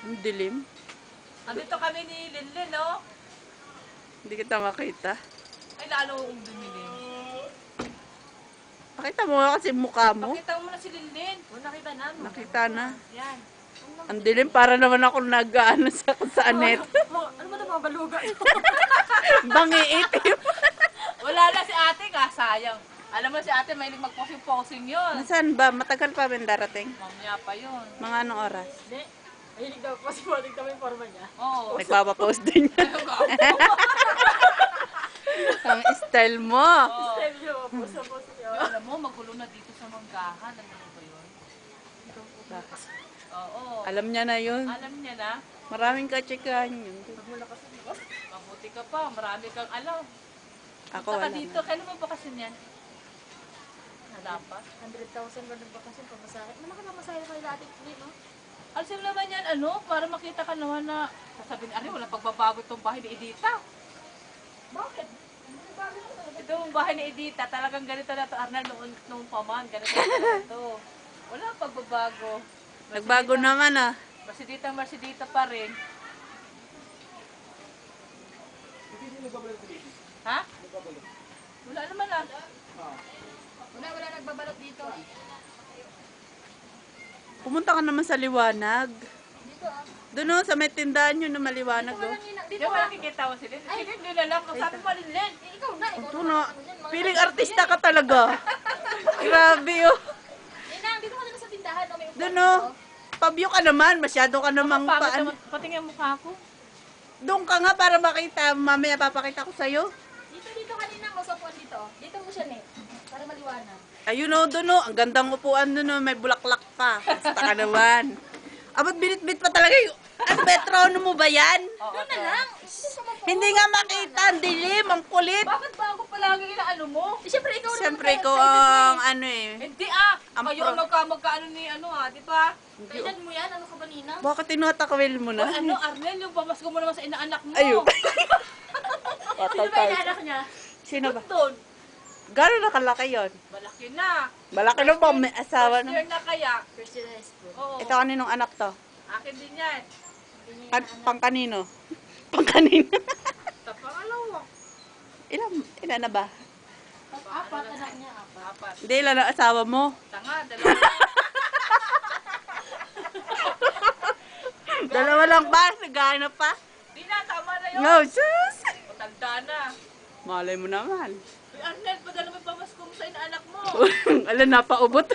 Ang dilim. Andito kami ni Linlin, no? Hindi kita makita. Ay, lalo akong dumilim. Pakita mo nga kasi mukha mo. Pakita mo na si Linlin. O, nakita na. No? Nakita na. Yan. Ang dilim, para naman ako nag-ano sa kung saan net. Ano ba ito mga baluga? Bangi itim. Wala na si ate ka, sayang. Alam mo si ate, mahilig mag-posing-posing yun. Nasaan ba? Matagal pa ba darating? Mamaya pa yun. Mga anong oras? Hindi. Mahilig daw posing-posing kami yung forma niya. Oo. Nagpapapost din yan. Ang style mo. Style niya, post-posing yun. Alam mo, magulo na dito sa Manggahan. Alam mo ba yun? Oo. Alam niya na yun. Alam niya na. Maraming katsikahan yun. Magmula kasi, di ba? Mabuti ka pa, marami kang alam. Ako Saka wala dito, na. kailan mo bakasyon yan? Dapat? 100,000 ba nagbakasyon pa masahe? Malaki na masahe kayo dati, no? Alam naman yan, para makita ka naman na, sasabihin, wala pagbabago itong bahay ni Edita. Bakit? Ito yung bahay ni Edita, talagang ganito na ito, Arnel, noong paman, ganito na ito. Wala pagbabago. Nagbago naman ah. Marsidita pa rin. Ha? Wala naman ah. Wala nagbabalot dito. Pumunta ka naman sa liwanag. Dito ah. Doon sa may tindahan yun na maliwanag. Oh. Dito Di ba nakikita mo si Lin? Si Lin, yun na lang. Sabi mo, Lin. Ikaw na. Ito na. Piling artista ka talaga. Grabe oh. Inang, dito ka na sa tindahan. No? May upuan Doon oh. Pabyo ka naman. Masyado ka namang paan. Patingin ang mukha ko. Doon ka nga para makita. Mamaya papakita ko sa'yo. Dito kanina mo sa upuan dito. Dito mo siya, para maliwanag. Ayun oh, doon oh. Ang gandang upuan doon oh. May bulaklak pa. Basta ka naman. Abot binit-bit pa talaga yung... Ang metrono mo ba yan? Oo, na lang. Hindi nga makita. Ang dilim. Ang kulit. Bakit bago palagi inaano mo? Siyempre, ikaw Siyempre ko ang ano eh. Hindi Ang kayo ang magkaano ni di ba? Kailan mo yan? Ano ka ba, Nina? Bakit tinatakwil mo na? Arnel, yung pamasko mo naman sa inaanak mo. Ayun. Sino ba inaanak niya? Sino ba? Doon. Gano'n na kalaki yun? Malaki na. Malaki na ba may asawa First na? year na kaya. First year high school. Oo. Ito kaninong anak to? Akin din yan. Pang kanino? Pang kanino? Pangalawa. Ilan na ba? Apat, anak niya, apat. Apat. Hindi, ilan ang asawa mo? Tanga, dalawa. Dalawa lang ba? Nagana pa? Di na, tama na yun. No, sus! Matanda na. Malay mo naman. Uy, Arnel, padala mo yung pamasko mo sa inaanak mo. Alam, napaubot.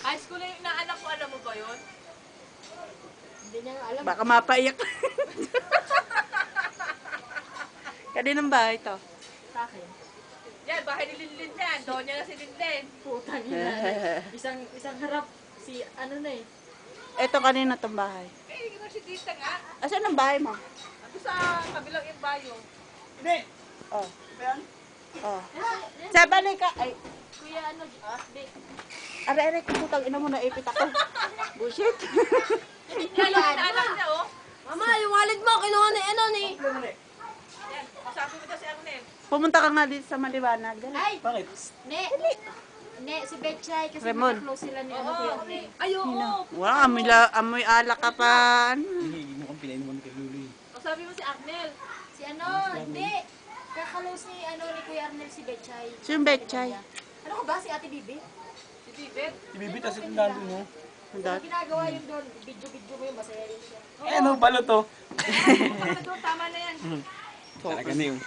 High school na yung inaanak mo, alam mo ba yun? Hindi niya alam. Baka mapaiyak. Kaninong bahay to? Sa akin. Yan, bahay ni Linlin yan. Doon niya na si Linlin. Putang ina. Isang harap. Si ano na eh. Ito kanina tong bahay. Eh, yung si Tita nga. Asan ang bahay mo? Ito sa kabilang imbayo. Oh. Oh. Sa balik ka. Ay, Kuya ano, Vic. aray-aray, putang ina mo, naipit ako. Bullshit. Yan ang inaanak niya, oh. Mama, yung wallet mo, kinuha ni ano ni. Yan, kasabi mo daw si Arnel. Pumunta ka nga dito sa maliwanag. Ay, Bakit? Ne, si Betchay kasi Ramon. close sila ni ano Oo, kuya. ay, oo. Wow, amoy alak ka pa. Hindi mo kang pinain mo kay Lulu. Kasabi mo si Arnel. Si ano, hindi. Kakalose ni ano ni Kuya Arnel si Betchay. Sino yung Betchay? Ano ko ba si Ate Bibi? Si Tibet. Ibibita sa tindalo mo. Ang Ano ginagawa yung doon? Video mo yung masaya rin siya. Eh, ano pala to? Tama na yan. Talaga na yun.